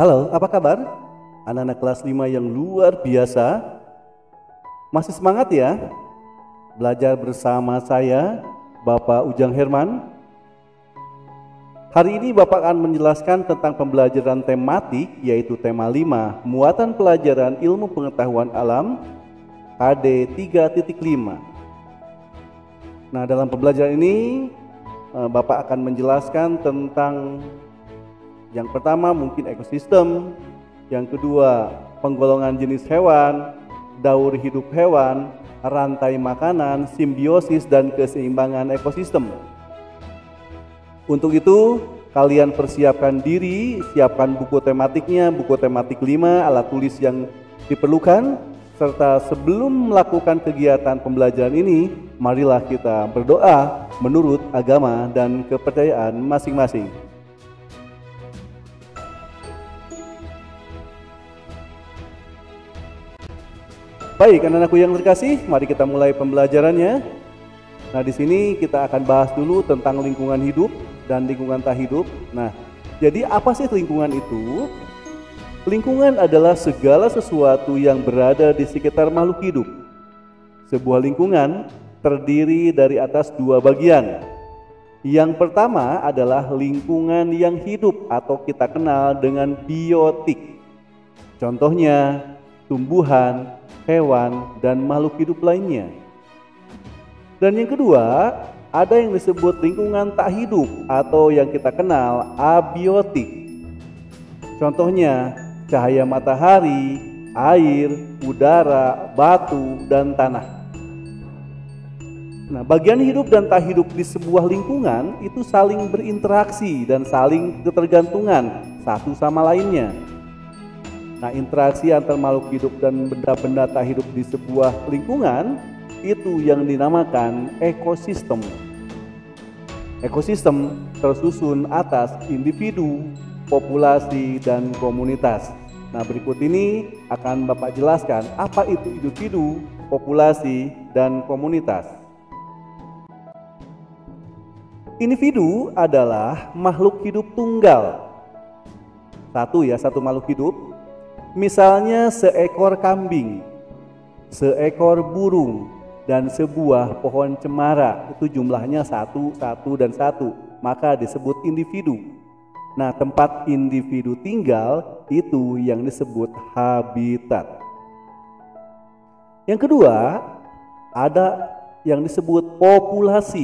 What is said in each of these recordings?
Halo, apa kabar? Anak-anak kelas 5 yang luar biasa. Masih semangat ya? Belajar bersama saya, Bapak Ujang Herman. Hari ini Bapak akan menjelaskan tentang pembelajaran tematik, yaitu tema 5, muatan pelajaran ilmu pengetahuan alam, KD 3.5. Nah, dalam pembelajaran ini Bapak akan menjelaskan tentang yang pertama mungkin ekosistem, yang kedua penggolongan jenis hewan, daur hidup hewan, rantai makanan, simbiosis dan keseimbangan ekosistem. Untuk itu kalian persiapkan diri, siapkan buku tematiknya, buku tematik 5, alat tulis yang diperlukan, serta sebelum melakukan kegiatan pembelajaran ini, marilah kita berdoa menurut agama dan kepercayaan masing-masing. Baik, anak-anakku yang terkasih, mari kita mulai pembelajarannya. Nah, di sini kita akan bahas dulu tentang lingkungan hidup dan lingkungan tak hidup. Nah, jadi apa sih lingkungan itu? Lingkungan adalah segala sesuatu yang berada di sekitar makhluk hidup. Sebuah lingkungan terdiri dari atas dua bagian. Yang pertama adalah lingkungan yang hidup atau kita kenal dengan biotik. Contohnya tumbuhan, hewan, dan makhluk hidup lainnya. Dan yang kedua, ada yang disebut lingkungan tak hidup atau yang kita kenal abiotik. Contohnya cahaya matahari, air, udara, batu, dan tanah. Nah, bagian hidup dan tak hidup di sebuah lingkungan itu saling berinteraksi dan saling ketergantungan satu sama lainnya. Nah, interaksi antar makhluk hidup dan benda-benda tak hidup di sebuah lingkungan itu yang dinamakan ekosistem. Ekosistem tersusun atas individu, populasi, dan komunitas. Nah, berikut ini akan Bapak jelaskan apa itu individu, populasi, dan komunitas. Individu adalah makhluk hidup tunggal. Satu makhluk hidup. Misalnya seekor kambing, seekor burung, dan sebuah pohon cemara. Itu jumlahnya satu, dan satu, maka disebut individu. Nah, tempat individu tinggal itu yang disebut habitat. Yang kedua, ada yang disebut populasi.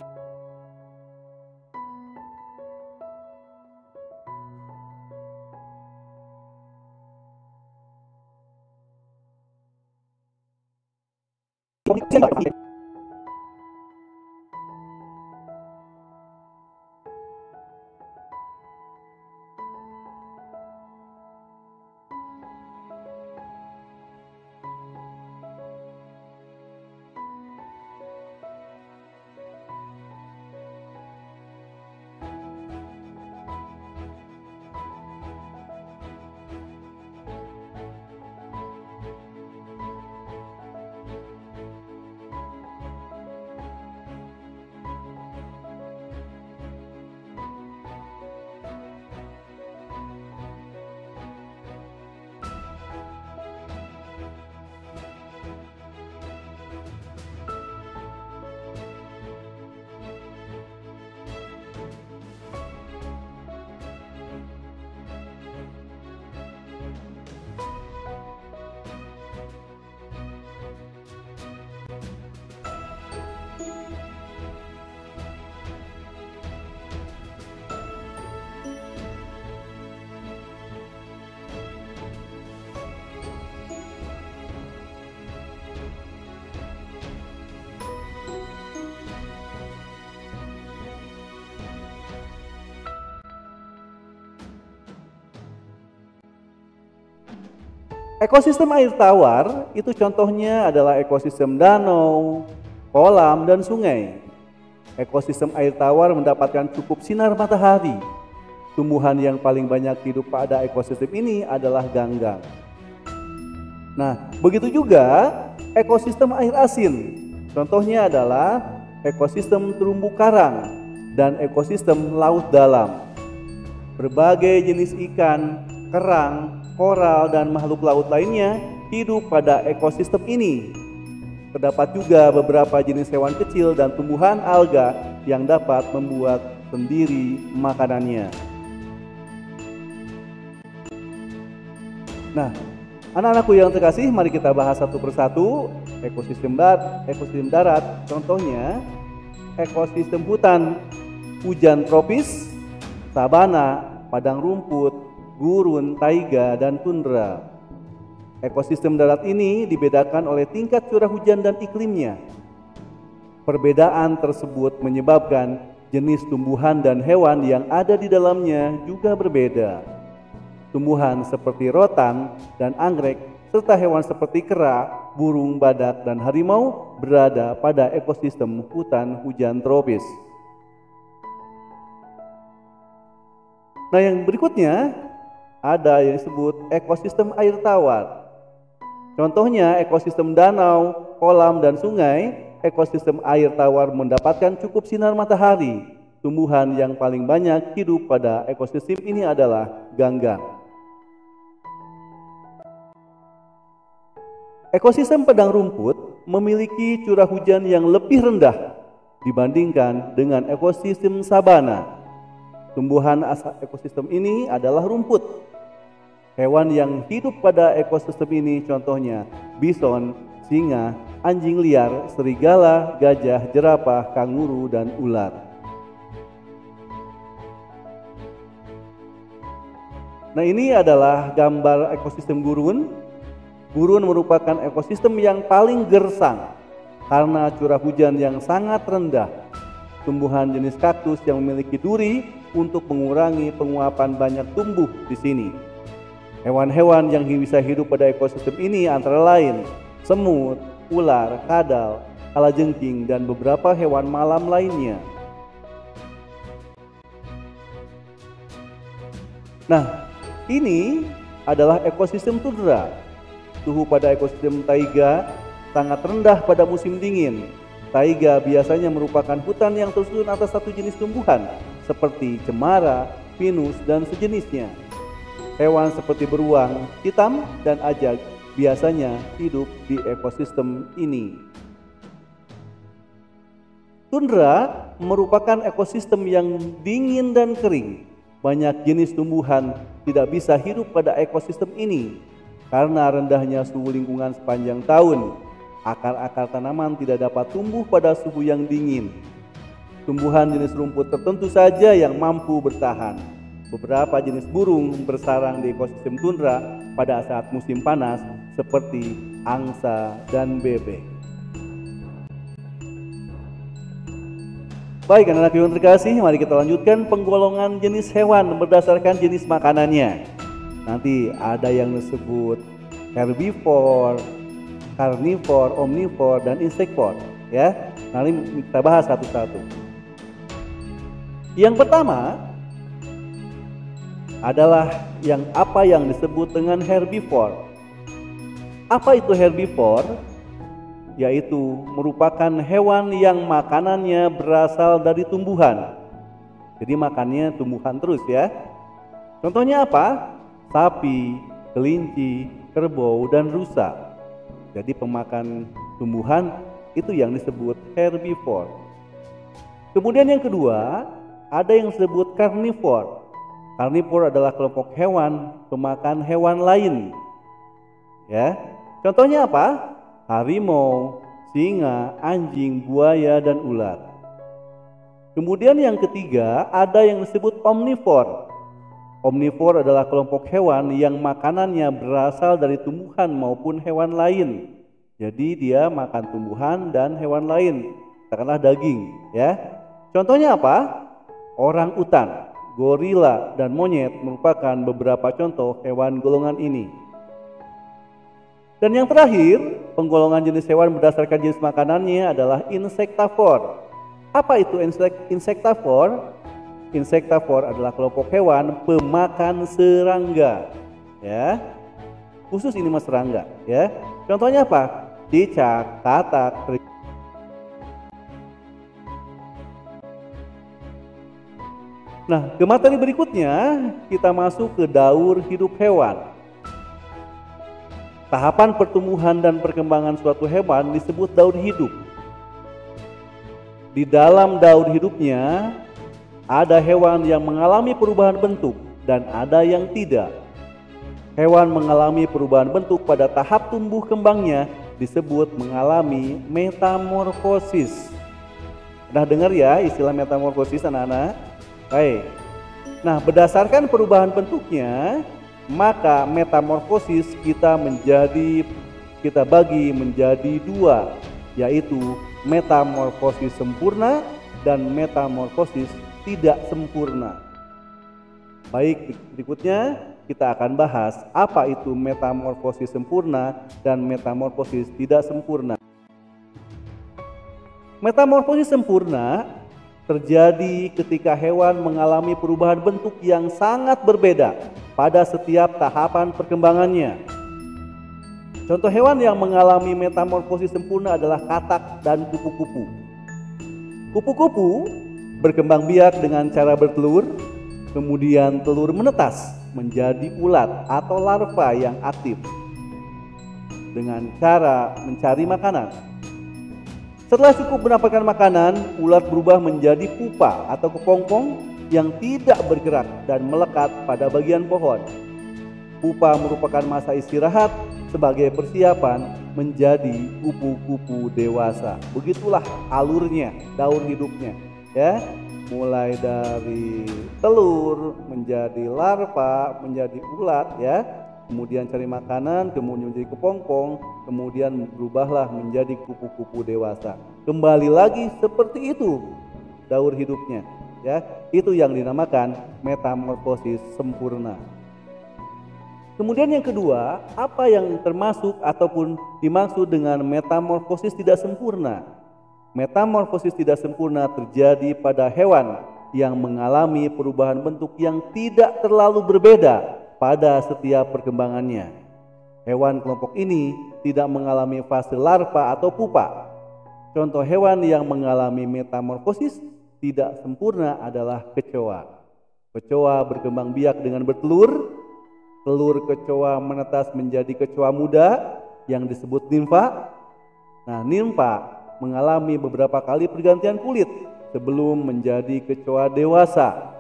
Ekosistem air tawar itu contohnya adalah ekosistem danau, kolam, dan sungai. Ekosistem air tawar mendapatkan cukup sinar matahari. Tumbuhan yang paling banyak hidup pada ekosistem ini adalah ganggang. Nah, begitu juga ekosistem air asin. Contohnya adalah ekosistem terumbu karang dan ekosistem laut dalam. Berbagai jenis ikan, kerang, koral, dan makhluk laut lainnya hidup pada ekosistem ini. Terdapat juga beberapa jenis hewan kecil dan tumbuhan alga yang dapat membuat sendiri makanannya. Nah, anak-anakku yang terkasih, mari kita bahas satu persatu ekosistem darat. Contohnya, ekosistem hutan, hujan tropis, sabana, padang rumput, gurun, taiga, dan tundra. Ekosistem darat ini dibedakan oleh tingkat curah hujan dan iklimnya. Perbedaan tersebut menyebabkan jenis tumbuhan dan hewan yang ada di dalamnya juga berbeda. Tumbuhan seperti rotan dan anggrek, serta hewan seperti kera, burung, badak, dan harimau berada pada ekosistem hutan hujan tropis. Nah, yang berikutnya ada yang disebut ekosistem air tawar. Contohnya ekosistem danau, kolam, dan sungai. Ekosistem air tawar mendapatkan cukup sinar matahari. Tumbuhan yang paling banyak hidup pada ekosistem ini adalah ganggang. Ekosistem padang rumput memiliki curah hujan yang lebih rendah dibandingkan dengan ekosistem sabana. Tumbuhan asal ekosistem ini adalah rumput. Hewan yang hidup pada ekosistem ini contohnya bison, singa, anjing liar, serigala, gajah, jerapah, kanguru, dan ular. Nah, ini adalah gambar ekosistem gurun. Gurun merupakan ekosistem yang paling gersang karena curah hujan yang sangat rendah. Tumbuhan jenis kaktus yang memiliki duri untuk mengurangi penguapan banyak tumbuh di sini. Hewan-hewan yang bisa hidup pada ekosistem ini antara lain semut, ular, kadal, kalajengking, dan beberapa hewan malam lainnya. Nah, ini adalah ekosistem tundra. Suhu pada ekosistem taiga sangat rendah pada musim dingin. Taiga biasanya merupakan hutan yang tersusun atas satu jenis tumbuhan seperti cemara, pinus, dan sejenisnya. Hewan seperti beruang, hitam, dan ajak biasanya hidup di ekosistem ini. Tundra merupakan ekosistem yang dingin dan kering. Banyak jenis tumbuhan tidak bisa hidup pada ekosistem ini karena rendahnya suhu lingkungan sepanjang tahun. Akar-akar tanaman tidak dapat tumbuh pada suhu yang dingin. Tumbuhan jenis rumput tertentu saja yang mampu bertahan. Beberapa jenis burung bersarang di ekosistem tundra pada saat musim panas seperti angsa dan bebek. Baik, anak-anak yang terkasih, mari kita lanjutkan penggolongan jenis hewan berdasarkan jenis makanannya. Nanti ada yang disebut herbivore, carnivore, omnivore, dan insectivore, ya. Nanti kita bahas satu-satu. Yang pertama adalah apa yang disebut dengan herbivore. Apa itu herbivore? Yaitu merupakan hewan yang makanannya berasal dari tumbuhan. Jadi makannya tumbuhan terus, ya. Contohnya apa? Sapi, kelinci, kerbau, dan rusa. Jadi pemakan tumbuhan itu yang disebut herbivore. Kemudian yang kedua, ada yang disebut carnivore. Karnivor adalah kelompok hewan pemakan hewan lain. Ya. Contohnya apa? Harimau, singa, anjing, buaya, dan ular. Kemudian yang ketiga, ada yang disebut omnivore. Omnivore adalah kelompok hewan yang makanannya berasal dari tumbuhan maupun hewan lain. Jadi dia makan tumbuhan dan hewan lain, katakanlah daging, ya. Contohnya apa? Orang utan, gorila, dan monyet merupakan beberapa contoh hewan golongan ini. Dan yang terakhir, penggolongan jenis hewan berdasarkan jenis makanannya adalah insectivore. Apa itu insectivore? Insectivore adalah kelompok hewan pemakan serangga, ya. Khusus ini mas serangga, ya. Contohnya apa? Cicak, katak, Nah, ke materi berikutnya kita masuk ke daur hidup hewan. Tahapan pertumbuhan dan perkembangan suatu hewan disebut daur hidup. Di dalam daur hidupnya ada hewan yang mengalami perubahan bentuk dan ada yang tidak. Hewan mengalami perubahan bentuk pada tahap tumbuh kembangnya disebut mengalami metamorfosis. Pernah dengar ya istilah metamorfosis anak-anak? Baik. Nah, berdasarkan perubahan bentuknya, maka metamorfosis kita bagi menjadi dua, yaitu metamorfosis sempurna dan metamorfosis tidak sempurna. Baik, berikutnya kita akan bahas apa itu metamorfosis sempurna dan metamorfosis tidak sempurna. Metamorfosis sempurna terjadi ketika hewan mengalami perubahan bentuk yang sangat berbeda pada setiap tahapan perkembangannya. Contoh hewan yang mengalami metamorfosis sempurna adalah katak dan kupu-kupu. Kupu-kupu berkembang biak dengan cara bertelur, kemudian telur menetas menjadi ulat atau larva yang aktif dengan cara mencari makanan. Setelah cukup mendapatkan makanan, ulat berubah menjadi pupa atau kepompong yang tidak bergerak dan melekat pada bagian pohon. Pupa merupakan masa istirahat sebagai persiapan menjadi kupu-kupu dewasa. Begitulah alurnya, daur hidupnya, ya. Mulai dari telur menjadi larva, menjadi ulat, ya. Kemudian cari makanan, kemudian menjadi kepompong, kemudian berubahlah menjadi kupu-kupu dewasa. Kembali lagi seperti itu daur hidupnya, ya. Itu yang dinamakan metamorfosis sempurna. Kemudian yang kedua, apa yang termasuk ataupun dimaksud dengan metamorfosis tidak sempurna? Metamorfosis tidak sempurna terjadi pada hewan yang mengalami perubahan bentuk yang tidak terlalu berbeda pada setiap perkembangannya. Hewan kelompok ini tidak mengalami fase larva atau pupa. Contoh hewan yang mengalami metamorfosis tidak sempurna adalah kecoa. Kecoa berkembang biak dengan bertelur. Telur kecoa menetas menjadi kecoa muda yang disebut nimfa. Nah, nimfa mengalami beberapa kali pergantian kulit sebelum menjadi kecoa dewasa.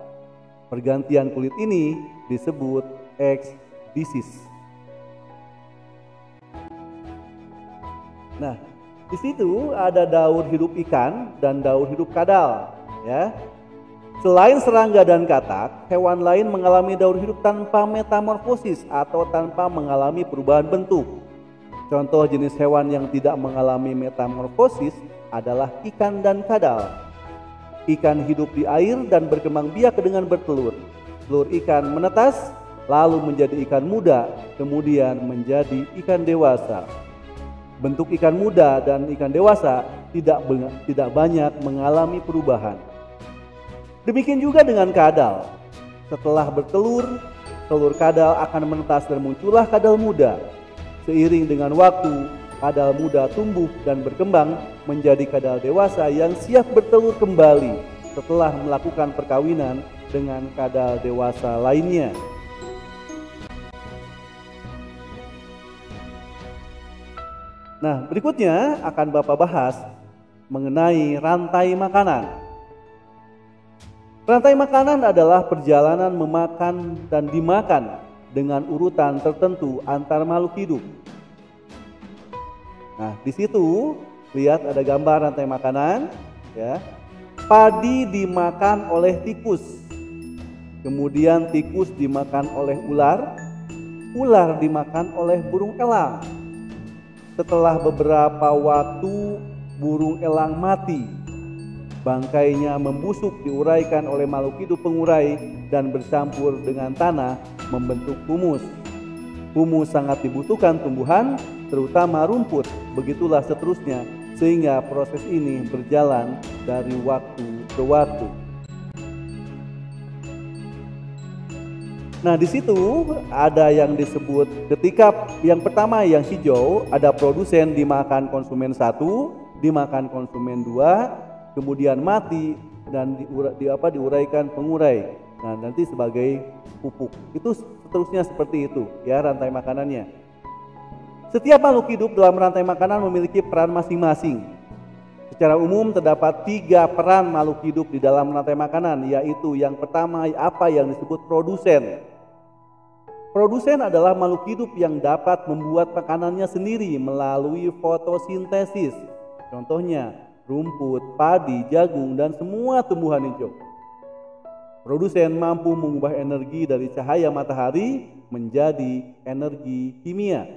Pergantian kulit ini disebut ekdisis. Nah, di situ ada daur hidup ikan dan daur hidup kadal, ya. Selain serangga dan katak, hewan lain mengalami daur hidup tanpa metamorfosis atau tanpa mengalami perubahan bentuk. Contoh jenis hewan yang tidak mengalami metamorfosis adalah ikan dan kadal. Ikan hidup di air dan berkembang biak dengan bertelur. Telur ikan menetas, lalu menjadi ikan muda, kemudian menjadi ikan dewasa. Bentuk ikan muda dan ikan dewasa tidak banyak mengalami perubahan. Demikian juga dengan kadal. Setelah bertelur, telur kadal akan menetas dan muncullah kadal muda. Seiring dengan waktu, kadal muda tumbuh dan berkembang menjadi kadal dewasa yang siap bertelur kembali setelah melakukan perkawinan dengan kadal dewasa lainnya. Nah, berikutnya akan Bapak bahas mengenai rantai makanan. Rantai makanan adalah perjalanan memakan dan dimakan dengan urutan tertentu antar makhluk hidup. Nah, di situ lihat ada gambar rantai makanan, ya. Padi dimakan oleh tikus. Kemudian tikus dimakan oleh ular, ular dimakan oleh burung elang. Setelah beberapa waktu burung elang mati, bangkainya membusuk diuraikan oleh makhluk hidup pengurai dan bercampur dengan tanah membentuk humus. Humus sangat dibutuhkan tumbuhan, terutama rumput, begitulah seterusnya, sehingga proses ini berjalan dari waktu ke waktu. Nah, di situ ada yang disebut ketika yang pertama yang hijau ada produsen dimakan konsumen 1, dimakan konsumen 2, kemudian mati dan diuraikan pengurai. Nah, nanti sebagai pupuk. Itu seterusnya seperti itu ya rantai makanannya. Setiap makhluk hidup dalam rantai makanan memiliki peran masing-masing. Secara umum terdapat 3 peran makhluk hidup di dalam rantai makanan, yaitu yang pertama apa yang disebut produsen. Produsen adalah makhluk hidup yang dapat membuat makanannya sendiri melalui fotosintesis. Contohnya rumput, padi, jagung, dan semua tumbuhan hijau. Produsen mampu mengubah energi dari cahaya matahari menjadi energi kimia.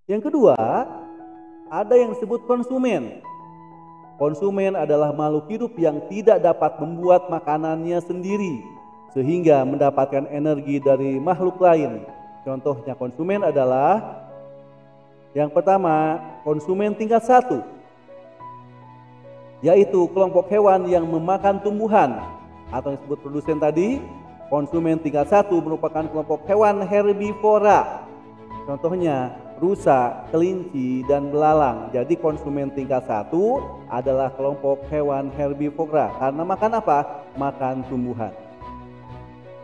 Yang kedua, ada yang disebut konsumen. Konsumen adalah makhluk hidup yang tidak dapat membuat makanannya sendiri, sehingga mendapatkan energi dari makhluk lain. Contohnya konsumen adalah yang pertama, konsumen tingkat 1, yaitu kelompok hewan yang memakan tumbuhan, atau yang disebut produsen tadi. Konsumen tingkat 1 merupakan kelompok hewan herbivora. Contohnya rusa, kelinci, dan belalang. Jadi konsumen tingkat 1 adalah kelompok hewan herbivora. Karena makan apa? Makan tumbuhan.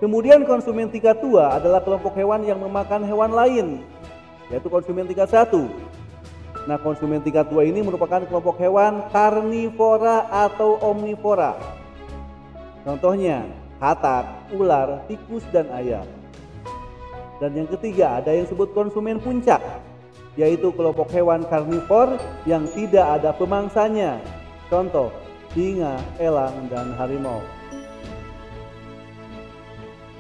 Kemudian konsumen tingkat 2 adalah kelompok hewan yang memakan hewan lain, yaitu konsumen tingkat 1. Nah, konsumen tingkat 2 ini merupakan kelompok hewan karnivora atau omnivora. Contohnya katak, ular, tikus, dan ayam. Dan yang ketiga ada yang disebut konsumen puncak, yaitu kelompok hewan karnivor yang tidak ada pemangsanya. Contoh singa, elang, dan harimau.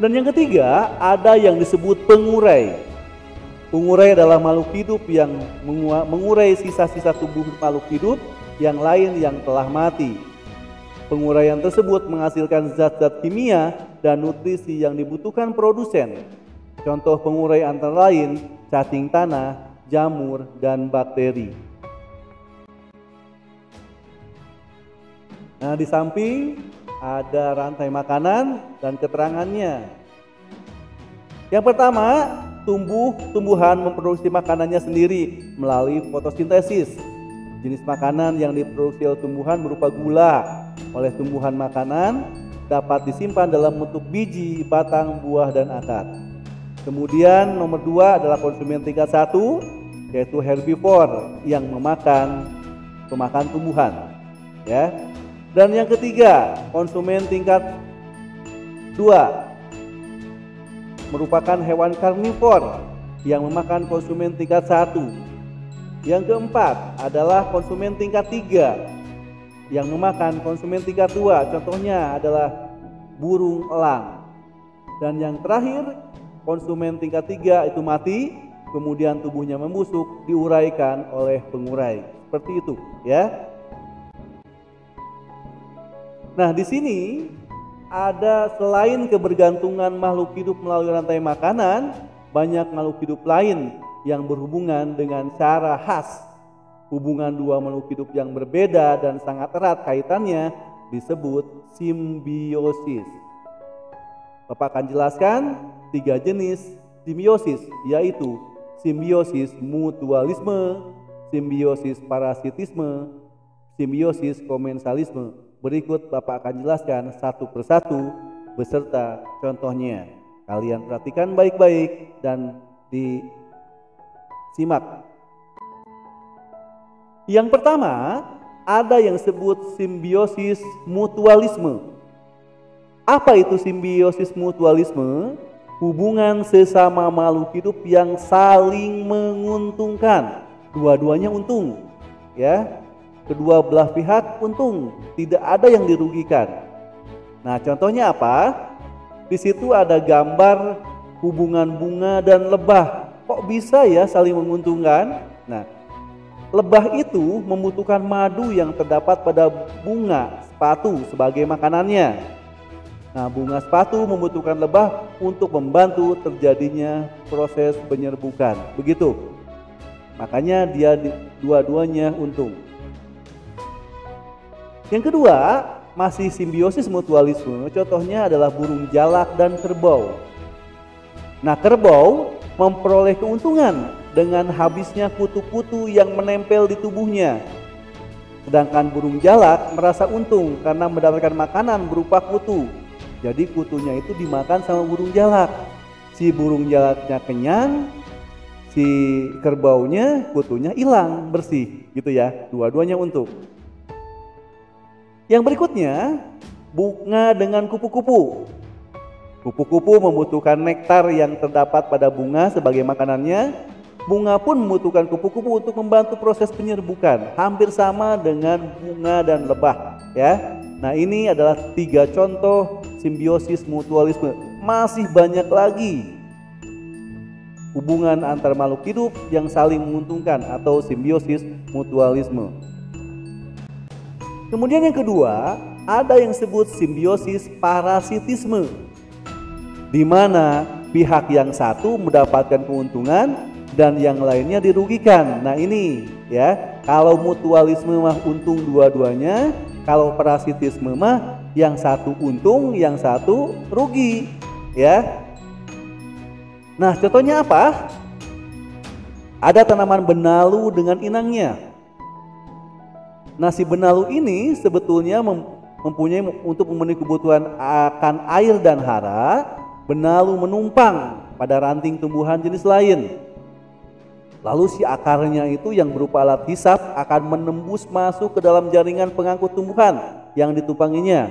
Dan yang ketiga ada yang disebut pengurai. Pengurai adalah makhluk hidup yang mengurai sisa-sisa tubuh makhluk hidup yang lain yang telah mati. Penguraian tersebut menghasilkan zat-zat kimia dan nutrisi yang dibutuhkan produsen. Contoh pengurai antara lain cacing tanah, jamur, dan bakteri. Nah, di samping ada rantai makanan dan keterangannya. Yang pertama, tumbuhan memproduksi makanannya sendiri melalui fotosintesis. Jenis makanan yang diproduksi oleh tumbuhan berupa gula oleh tumbuhan makanan dapat disimpan dalam bentuk biji, batang, buah, dan akar. Kemudian nomor 2 adalah konsumen tingkat 1, yaitu herbivore yang memakan pemakan tumbuhan, ya. Dan yang ketiga, konsumen tingkat 2 merupakan hewan karnivor yang memakan konsumen tingkat 1. Yang keempat adalah konsumen tingkat 3 yang memakan konsumen tingkat 2. Contohnya adalah burung elang. Dan yang terakhir, konsumen tingkat 3 itu mati, kemudian tubuhnya membusuk, diuraikan oleh pengurai. Seperti itu, ya. Nah, di sini ada selain kebergantungan makhluk hidup melalui rantai makanan, banyak makhluk hidup lain yang berhubungan dengan cara khas. Hubungan dua makhluk hidup yang berbeda dan sangat erat kaitannya disebut simbiosis. Bapak akan jelaskan 3 jenis simbiosis, yaitu simbiosis mutualisme, simbiosis parasitisme, simbiosis komensalisme. Berikut Bapak akan jelaskan satu persatu beserta contohnya. Kalian perhatikan baik-baik dan disimak. Yang pertama, ada yang disebut simbiosis mutualisme. Apa itu simbiosis mutualisme? Hubungan sesama makhluk hidup yang saling menguntungkan. Dua-duanya untung, ya. Kedua belah pihak untung, tidak ada yang dirugikan. Nah, contohnya apa? Di situ ada gambar hubungan bunga dan lebah. Kok bisa ya saling menguntungkan? Nah, lebah itu membutuhkan madu yang terdapat pada bunga sepatu sebagai makanannya. Nah, bunga sepatu membutuhkan lebah untuk membantu terjadinya proses penyerbukan. Begitu. Makanya dia dua-duanya untung. Yang kedua, masih simbiosis mutualisme, contohnya adalah burung jalak dan kerbau. Nah, kerbau memperoleh keuntungan dengan habisnya kutu-kutu yang menempel di tubuhnya. Sedangkan burung jalak merasa untung karena mendapatkan makanan berupa kutu. Jadi kutunya itu dimakan sama burung jalak. Si burung jalaknya kenyang, si kerbaunya kutunya hilang, bersih gitu ya. Dua-duanya untung. Yang berikutnya, bunga dengan kupu-kupu. Kupu-kupu membutuhkan nektar yang terdapat pada bunga sebagai makanannya. Bunga pun membutuhkan kupu-kupu untuk membantu proses penyerbukan, hampir sama dengan bunga dan lebah ya. Nah, ini adalah 3 contoh simbiosis mutualisme. Masih banyak lagi hubungan antar makhluk hidup yang saling menguntungkan atau simbiosis mutualisme. Kemudian yang kedua, ada yang disebut simbiosis parasitisme, di mana pihak yang satu mendapatkan keuntungan dan yang lainnya dirugikan. Nah ini ya, kalau mutualisme mah untung dua-duanya, kalau parasitisme mah yang satu untung, yang satu rugi ya. Nah contohnya apa? Ada tanaman benalu dengan inangnya. Nah si benalu ini sebetulnya mempunyai untuk memenuhi kebutuhan akan air dan hara. Benalu menumpang pada ranting tumbuhan jenis lain. Lalu si akarnya itu yang berupa alat hisap akan menembus masuk ke dalam jaringan pengangkut tumbuhan yang ditumpanginya.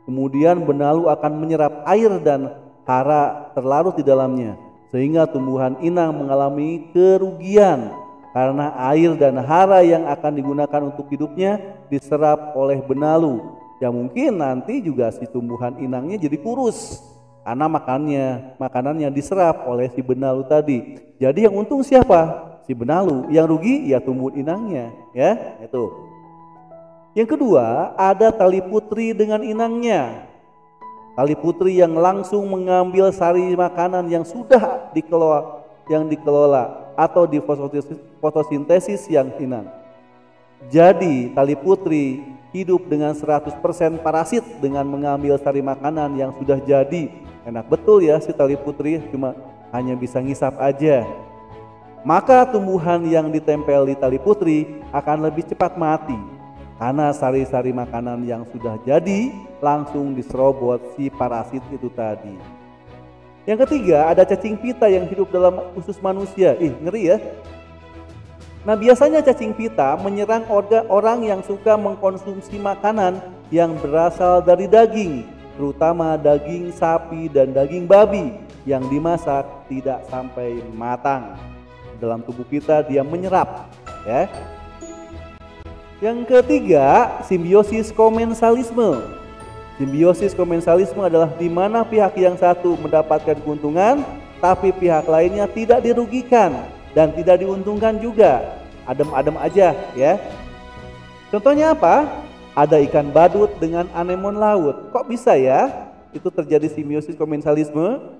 Kemudian benalu akan menyerap air dan hara terlarut di dalamnya, sehingga tumbuhan inang mengalami kerugian karena air dan hara yang akan digunakan untuk hidupnya diserap oleh benalu. Ya mungkin nanti juga si tumbuhan inangnya jadi kurus karena makanannya diserap oleh si benalu tadi. Jadi yang untung siapa? Si benalu. Yang rugi ya tumbuhan inangnya ya. Itu. Yang kedua, ada tali putri dengan inangnya. Tali putri yang langsung mengambil sari makanan yang sudah dikelola atau di fotosintesis yang inang. Jadi tali putri hidup dengan 100% parasit dengan mengambil sari makanan yang sudah jadi. Enak betul ya si tali putri, cuma hanya bisa ngisap aja. Maka tumbuhan yang ditempel di tali putri akan lebih cepat mati karena sari-sari makanan yang sudah jadi langsung diserobot si parasit itu tadi. Yang ketiga, ada cacing pita yang hidup dalam usus manusia. Ngeri ya. Nah biasanya cacing pita menyerang orang yang suka mengkonsumsi makanan yang berasal dari daging, terutama daging sapi dan daging babi yang dimasak tidak sampai matang. Dalam tubuh kita dia menyerap ya. Yang ketiga, simbiosis komensalisme. Simbiosis komensalisme adalah di mana pihak yang satu mendapatkan keuntungan tapi pihak lainnya tidak dirugikan dan tidak diuntungkan juga. Adem-adem aja ya. Contohnya apa? Ada ikan badut dengan anemon laut. Kok bisa ya? Itu terjadi simbiosis komensalisme.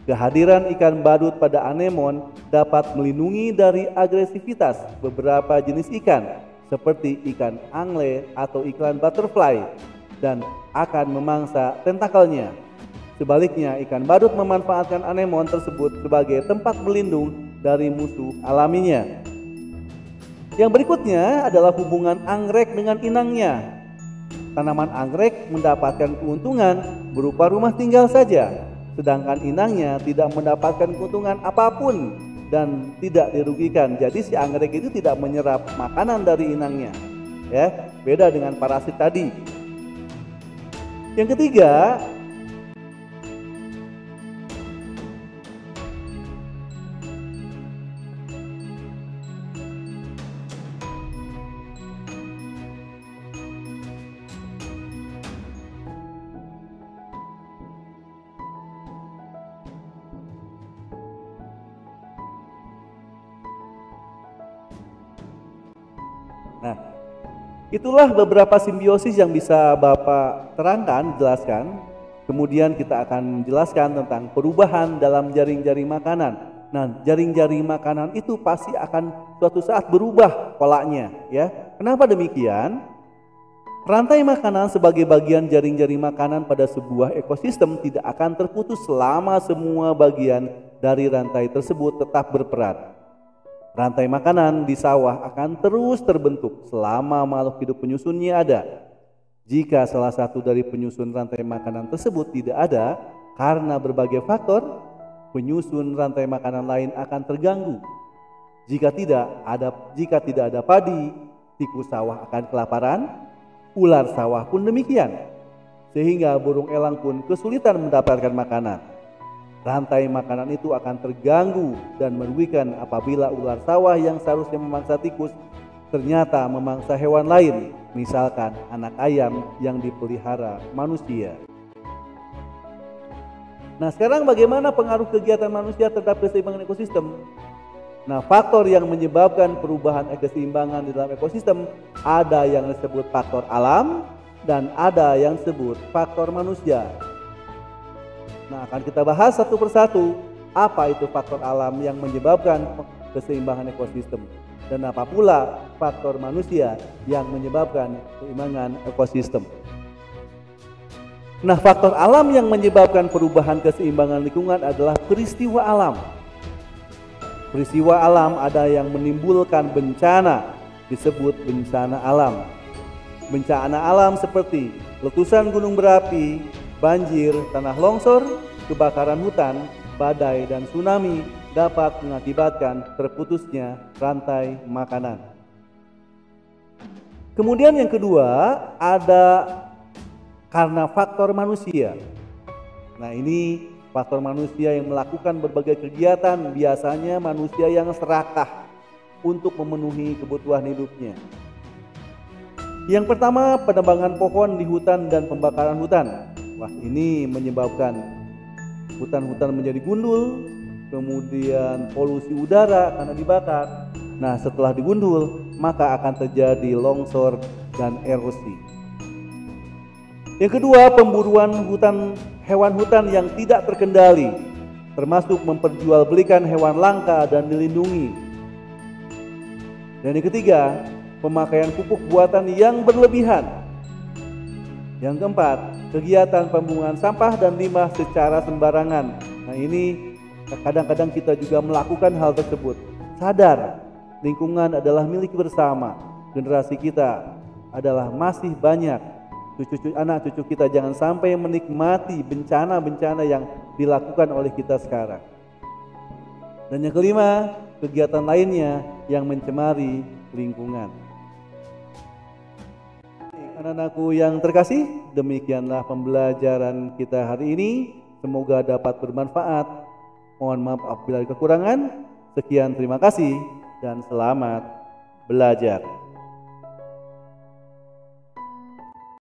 Kehadiran ikan badut pada anemon dapat melindungi dari agresivitas beberapa jenis ikan seperti ikan angle atau ikan butterfly dan akan memangsa tentakelnya. Sebaliknya, ikan badut memanfaatkan anemon tersebut sebagai tempat berlindung dari musuh alaminya. Yang berikutnya adalah hubungan anggrek dengan inangnya. Tanaman anggrek mendapatkan keuntungan berupa rumah tinggal saja, sedangkan inangnya tidak mendapatkan keuntungan apapun dan tidak dirugikan. Jadi si anggrek itu tidak menyerap makanan dari inangnya. Ya, beda dengan parasit tadi. Yang ketiga, nah, itulah beberapa simbiosis yang bisa Bapak terangkan, jelaskan. Kemudian kita akan menjelaskan tentang perubahan dalam jaring-jaring makanan. Nah, jaring-jaring makanan itu pasti akan suatu saat berubah polanya, ya. Kenapa demikian? Rantai makanan sebagai bagian jaring-jaring makanan pada sebuah ekosistem tidak akan terputus selama semua bagian dari rantai tersebut tetap berperan. Rantai makanan di sawah akan terus terbentuk selama makhluk hidup penyusunnya ada. Jika salah satu dari penyusun rantai makanan tersebut tidak ada, karena berbagai faktor, penyusun rantai makanan lain akan terganggu. Jika tidak ada padi, tikus sawah akan kelaparan, ular sawah pun demikian, sehingga burung elang pun kesulitan mendapatkan makanan. Rantai makanan itu akan terganggu dan merugikan apabila ular sawah yang seharusnya memangsa tikus ternyata memangsa hewan lain, misalkan anak ayam yang dipelihara manusia. Nah, sekarang bagaimana pengaruh kegiatan manusia terhadap keseimbangan ekosistem? Nah, faktor yang menyebabkan perubahan keseimbangan di dalam ekosistem ada yang disebut faktor alam dan ada yang disebut faktor manusia. Nah, akan kita bahas satu persatu apa itu faktor alam yang menyebabkan keseimbangan ekosistem dan apa pula faktor manusia yang menyebabkan keseimbangan ekosistem. Nah, faktor alam yang menyebabkan perubahan keseimbangan lingkungan adalah peristiwa alam. Peristiwa alam ada yang menimbulkan bencana, disebut bencana alam. Bencana alam seperti letusan gunung berapi, banjir, tanah longsor, kebakaran hutan, badai, dan tsunami dapat mengakibatkan terputusnya rantai makanan. Kemudian yang kedua ada karena faktor manusia. Nah, ini faktor manusia yang melakukan berbagai kegiatan, biasanya manusia yang serakah untuk memenuhi kebutuhan hidupnya. Yang pertama, penebangan pohon di hutan dan pembakaran hutan. Wah, ini menyebabkan hutan-hutan menjadi gundul, kemudian polusi udara karena dibakar. Nah, setelah digundul, maka akan terjadi longsor dan erosi. Yang kedua, pemburuan hewan hutan yang tidak terkendali, termasuk memperjualbelikan hewan langka dan dilindungi. Dan yang ketiga, pemakaian pupuk buatan yang berlebihan. Yang keempat, kegiatan pembuangan sampah dan limbah secara sembarangan. Nah, ini kadang-kadang kita juga melakukan hal tersebut. Sadar, lingkungan adalah milik bersama. Generasi kita adalah masih banyak. Anak cucu kita jangan sampai menikmati bencana-bencana yang dilakukan oleh kita sekarang. Dan yang kelima, kegiatan lainnya yang mencemari lingkungan. Anak-anakku yang terkasih, demikianlah pembelajaran kita hari ini. Semoga dapat bermanfaat. Mohon maaf apabila ada kekurangan. Sekian, terima kasih dan selamat belajar.